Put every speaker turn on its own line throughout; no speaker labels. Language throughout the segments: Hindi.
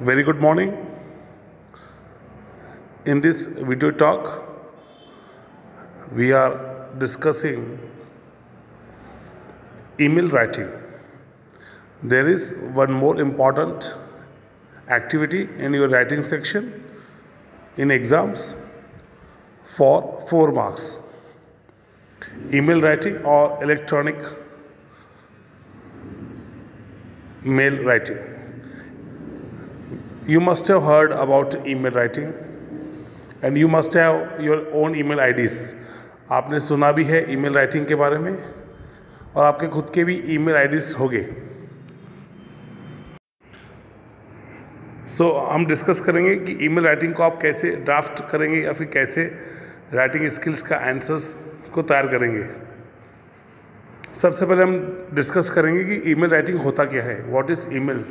Very good morning. In this video talk, we are discussing email writing. There is one more important activity in your writing section in exams for 4 marks. Email writing or electronic mail writing. You must have heard about email writing and you must have your own email IDs. आपने सुना भी है ईमेल राइटिंग के बारे में और आपके खुद के भी ईमेल आईडीज होंगे। हम डिस्कस करेंगे कि ईमेल राइटिंग को आप कैसे ड्राफ्ट करेंगे या फिर कैसे राइटिंग स्किल्स का आंसर्स को तैयार करेंगे। सबसे पहले हम डिस्कस करेंगे कि ईमेल राइटिंग होता क्या है। What is email?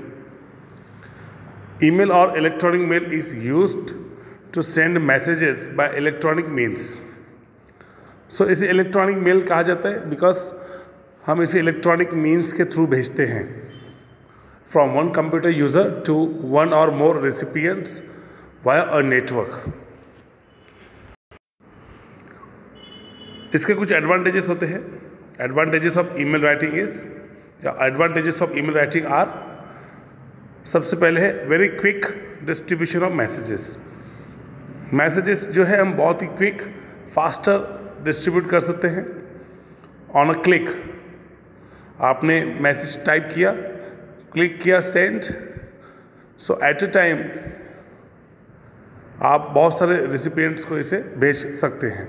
Email or electronic mail is used to send messages by electronic means. इसे इलेक्ट्रॉनिक मेल कहा जाता है बिकॉज हम इसे इलेक्ट्रॉनिक मीन्स के थ्रू भेजते हैं from one computer user to one और more recipients via a network. इसके कुछ एडवांटेजेस होते हैं। Advantages of email writing is या advantages of email writing are, सबसे पहले है very quick distribution of messages. Messages जो है हम बहुत ही क्विक फास्टर डिस्ट्रीब्यूट कर सकते हैं। ऑन अ क्लिक आपने मैसेज टाइप किया, क्लिक किया send, so eight a time आप बहुत सारे रेसिपिएंट्स को इसे भेज सकते हैं।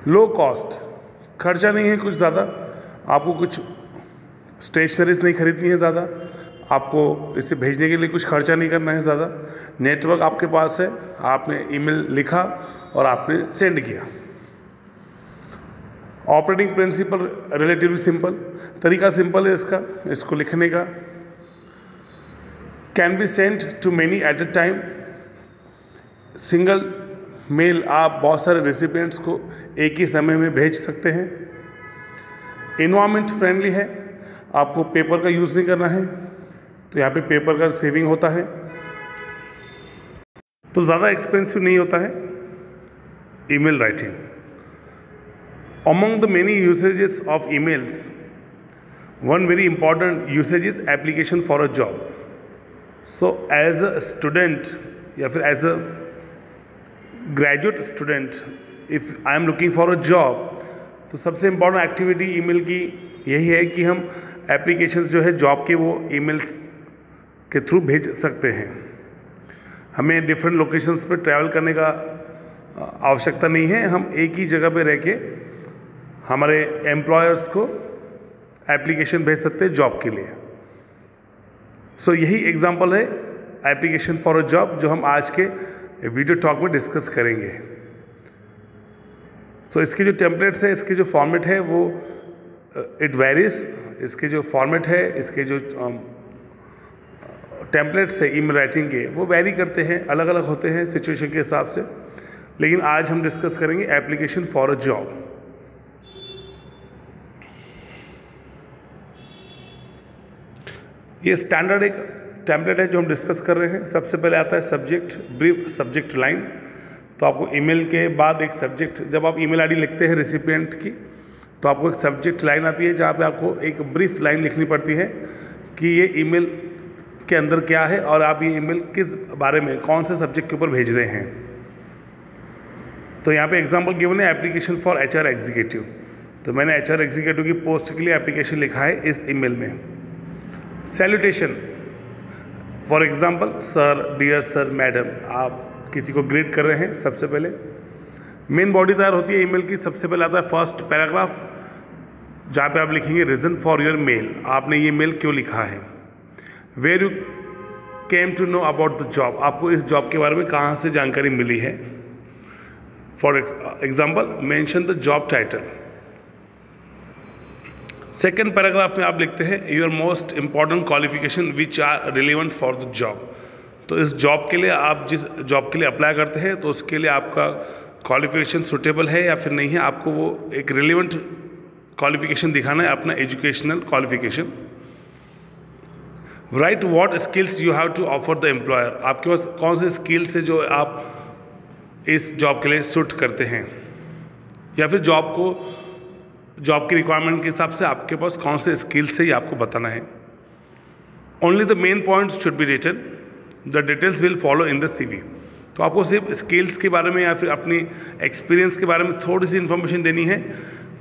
लो कॉस्ट, खर्चा नहीं है कुछ ज़्यादा, आपको कुछ स्टेशनरीज नहीं खरीदनी है ज़्यादा, आपको इसे भेजने के लिए कुछ खर्चा नहीं करना है ज़्यादा। नेटवर्क आपके पास है, आपने ईमेल लिखा और आपने सेंड किया। ऑपरेटिंग प्रिंसिपल रिलेटिवली सिंपल, तरीका सिंपल है इसको लिखने का। Can be send to many at a time, single mail आप बहुत सारे रेसिपिएंट्स को एक ही समय में भेज सकते हैं। इन्वायरमेंट फ्रेंडली है, आपको पेपर का यूज़ नहीं करना है, तो यहाँ पे पेपर का सेविंग होता है, तो ज़्यादा एक्सपेंसिव नहीं होता है email writing. Among the many usages of emails, one very important usage is application for a job. As a student या फिर as a graduate student, if I am looking for a job, तो सबसे इम्पॉर्टेंट एक्टिविटी ईमेल की यही है कि हम एप्लीकेशंस जो है जॉब के वो ईमेल्स के थ्रू भेज सकते हैं। हमें डिफरेंट लोकेशंस पर ट्रैवल करने का आवश्यकता नहीं है, हम एक ही जगह पे रह के हमारे एम्प्लॉयर्स को एप्लीकेशन भेज सकते हैं जॉब के लिए। यही एग्जांपल है एप्लीकेशन फॉर अ जॉब जो हम आज के वीडियो टॉक में डिस्कस करेंगे। इसके जो टेम्पलेट्स है, इसके जो फॉर्मेट है वो इट वेरीज। इसके जो फॉर्मेट है, इसके जो टेम्पलेट्स है ईमेल राइटिंग के, वो वेरी करते हैं, अलग अलग होते हैं सिचुएशन के हिसाब से। लेकिन आज हम डिस्कस करेंगे एप्लीकेशन फॉर अ जॉब। ये स्टैंडर्ड एक टेम्पलेट है जो हम डिस्कस कर रहे हैं। सबसे पहले आता है सब्जेक्ट, ब्रीफ सब्जेक्ट लाइन। तो आपको ईमेल के बाद एक सब्जेक्ट, जब आप ईमेल आईडी लिखते हैं रेसिपिएंट की, तो आपको एक सब्जेक्ट लाइन आती है जहाँ पे आपको एक ब्रीफ लाइन लिखनी पड़ती है कि ये ईमेल के अंदर क्या है और आप ये ईमेल किस बारे में, कौन से सब्जेक्ट के ऊपर भेज रहे हैं। तो यहाँ पे एग्जांपल गिवन है एप्लीकेशन फॉर HR एग्जीक्यूटिव। तो मैंने HR एग्जीक्यूटिव की पोस्ट के लिए एप्लीकेशन लिखा है इस ईमेल में। Salutation, for example sir, dear sir, madam, आप किसी को ग्रीट कर रहे हैं। सबसे पहले मेन बॉडी तैयार होती है ईमेल की। सबसे पहले आता है फर्स्ट पैराग्राफ जहाँ पे आप लिखेंगे रीज़न फॉर योर मेल, आपने ये मेल क्यों लिखा है। Where you came to know about the job, आपको इस जॉब के बारे में कहाँ से जानकारी मिली है। For example mention the job title. Second paragraph में आप लिखते हैं your most important qualification which are relevant for the job. तो इस जॉब के लिए, आप जिस जॉब के लिए अप्लाई करते हैं, तो उसके लिए आपका क्वालिफिकेशन सुटेबल है या फिर नहीं है, आपको वो एक रिलेवेंट क्वालिफिकेशन दिखाना है, अपना educational qualification. Right what skills you have to offer the employer, आपके पास कौन से स्किल्स है जो आप इस जॉब के लिए सूट करते हैं, या फिर जॉब की रिक्वायरमेंट के हिसाब से आपके पास कौन से स्किल्स है ये आपको बताना है। Only the main points should be written, the details will follow in the CV। तो आपको सिर्फ स्किल्स के बारे में या फिर अपनी एक्सपीरियंस के बारे में थोड़ी सी इन्फॉर्मेशन देनी है,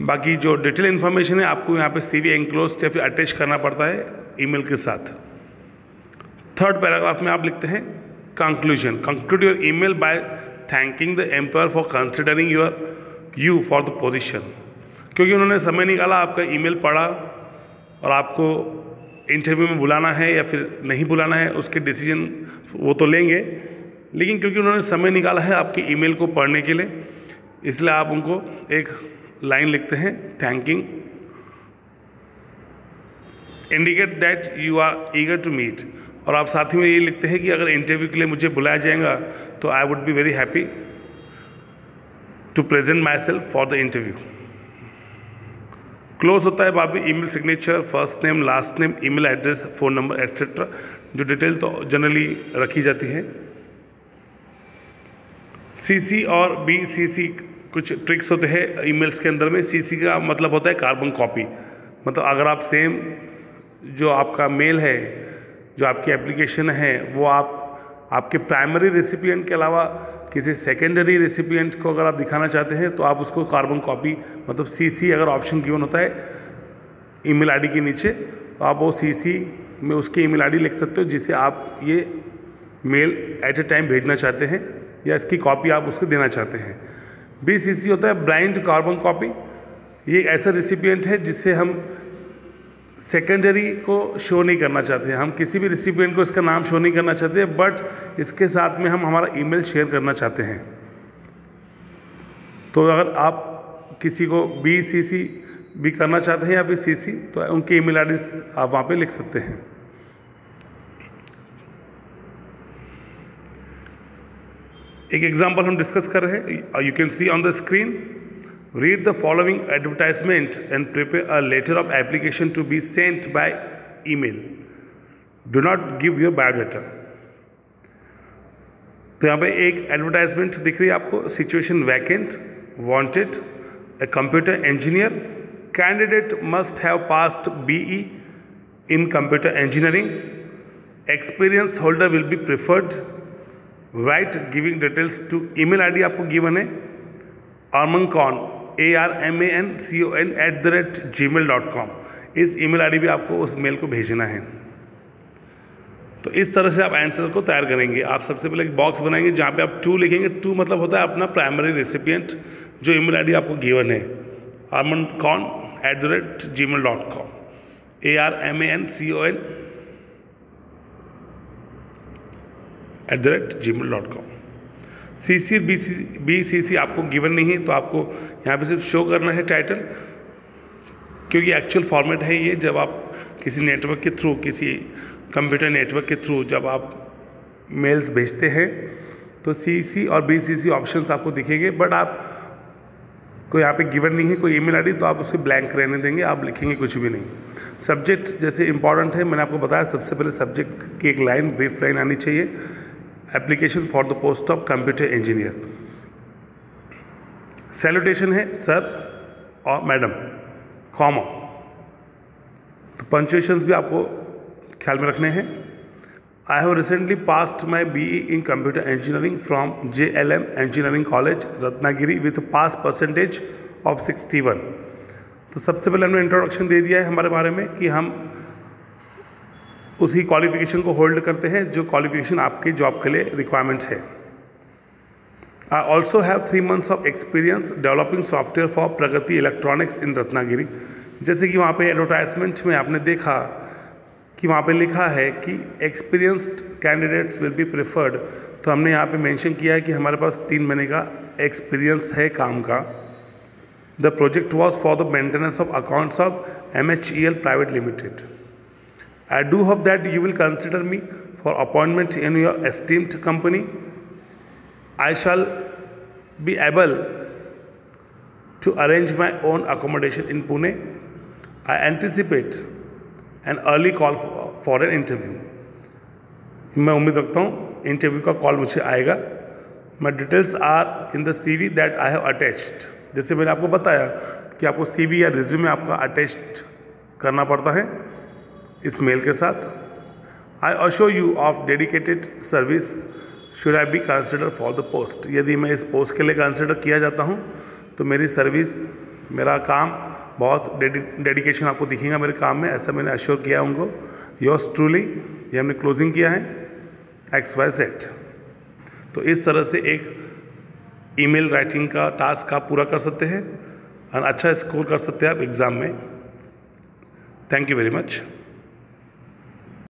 बाकी जो डिटेल इन्फॉर्मेशन है आपको यहाँ पे CV एनक्लोज या फिर अटैच करना पड़ता है ईमेल के साथ। थर्ड पैराग्राफ में आप लिखते हैं conclusion, conclude your email by thanking the employer for considering you for the position. क्योंकि उन्होंने समय निकाला, आपका ईमेल पढ़ा और आपको इंटरव्यू में बुलाना है या फिर नहीं बुलाना है उसके डिसीजन वो तो लेंगे, लेकिन क्योंकि उन्होंने समय निकाला है आपके ईमेल को पढ़ने के लिए, इसलिए आप उनको एक लाइन लिखते हैं thanking, indicate that you are eager to meet. और आप साथ ही में ये लिखते हैं कि अगर इंटरव्यू के लिए मुझे बुलाया जाएगा तो I would be very happy to present myself for the interview. Close होता है बाद में email signature, first name, last name, email address, phone number etcetera, जो डिटेल तो जनरली रखी जाती है। CC और BCC कुछ ट्रिक्स होते हैं ईमेल्स के अंदर में। CC का मतलब होता है कार्बन कॉपी, मतलब अगर आप सेम जो आपका मेल है, जो आपकी एप्लीकेशन है, वो आपके प्राइमरी रेसिपिएंट के अलावा किसी सेकेंडरी रेसिपिएंट को अगर आप दिखाना चाहते हैं तो आप उसको कार्बन कॉपी, मतलब CC अगर ऑप्शन गिवन होता है ईमेल आईडी के नीचे, तो आप वो CC में उसकी ईमेल आईडी लिख सकते हो जिसे आप ये मेल एट ए टाइम भेजना चाहते हैं या इसकी कॉपी आप उसको देना चाहते हैं। BCC होता है ब्लाइंड कार्बन कॉपी, ये एक ऐसा रेसिपिएंट है जिसे हम सेकेंडरी को शो नहीं करना चाहते हैं, हम किसी भी रेसिपिएंट को इसका नाम शो नहीं करना चाहते हैं, बट इसके साथ में हम हमारा ईमेल शेयर करना चाहते हैं। तो अगर आप किसी को BCC भी करना चाहते हैं या फिर CC, तो उनकी ईमेल आईडी आप वहाँ पे लिख सकते हैं। एक एग्जांपल हम डिस्कस कर रहे हैं, you can see on the screen, read the following advertisement and prepare a letter of application to be sent by email. Do not give your biodata. तो यहाँ पे एक एडवर्टाइजमेंट दिख रही है आपको, situation vacant, wanted, a computer engineer, candidate must have passed BE in computer engineering, experience holder will be preferred, write giving details to, email ID आपको गिवन है armancon armancon@gmail.com। इस ईमेल आईडी भी आपको उस मेल को भेजना है। तो इस तरह से आप आंसर को तैयार करेंगे। आप सबसे पहले एक बॉक्स बनाएंगे जहाँ पे आप टू लिखेंगे, टू मतलब होता है अपना प्राइमरी रेसिपिएंट जो ईमेल आईडी आपको गिवन है, armancon@gmail.com, armancon@gmail.com। CC BCC आपको गिवन नहीं है, तो आपको यहाँ पे सिर्फ शो करना है टाइटल, क्योंकि एक्चुअल फॉर्मेट है ये। जब आप किसी नेटवर्क के थ्रू, किसी कंप्यूटर नेटवर्क के थ्रू जब आप मेल्स भेजते हैं तो CC और BCC ऑप्शंस आपको दिखेंगे, बट आप को यहाँ पे गिवन नहीं है कोई ईमेल आईडी, तो आप उसे ब्लैंक रहने देंगे, आप लिखेंगे कुछ भी नहीं। सब्जेक्ट जैसे इंपॉर्टेंट है, मैंने आपको बताया सबसे पहले सब्जेक्ट की एक लाइन, ब्रीफ लाइन आनी चाहिए, application for the post of computer engineer. Salutation है सर और मैडम, कॉमा, तो पंक्चुएशंस भी आपको ख्याल में रखने हैं। I have recently passed my BE in computer engineering from JLM engineering college Ratnagiri with pass percentage of 61। तो सबसे पहले हमने इंट्रोडक्शन दे दिया है हमारे बारे में कि हम उसी क्वालिफिकेशन को होल्ड करते हैं जो क्वालिफिकेशन आपके जॉब के लिए रिक्वायरमेंट है। I also have 3 months of experience developing software for Pragati electronics in Ratnagiri. जैसे कि वहाँ पे एडवर्टाइजमेंट में आपने देखा कि वहाँ पे लिखा है कि experienced candidates will be preferred, तो हमने यहाँ पे मेंशन किया है कि हमारे पास 3 महीने का एक्सपीरियंस है काम का। The project was for the maintenance of accounts of MHEL private limited. I do hope that you will consider me for appointment in your esteemed company. I shall be able to arrange my own accommodation in Pune. I anticipate an early call for an interview. मैं उम्मीद रखता हूँ इंटरव्यू का कॉल मुझे आएगा। My details are in the CV that I have attached. जैसे मैंने आपको बताया कि आपको CV या रिज्यूमे आपका अटैच्ड करना पड़ता है इस मेल के साथ। I assure you of dedicated service should I be consider for the post. यदि मैं इस पोस्ट के लिए कंसिडर किया जाता हूँ तो मेरी सर्विस, मेरा काम बहुत डेडिकेशन आपको दिखेगा मेरे काम में, ऐसा मैंने अश्योर किया है उनको। योर्स ट्रूली, ये हमने क्लोजिंग किया है XYZ। तो इस तरह से एक ईमेल राइटिंग का टास्क आप पूरा कर सकते हैं और अच्छा स्कोर कर सकते हैं आप एग्ज़ाम में। Thank you very much.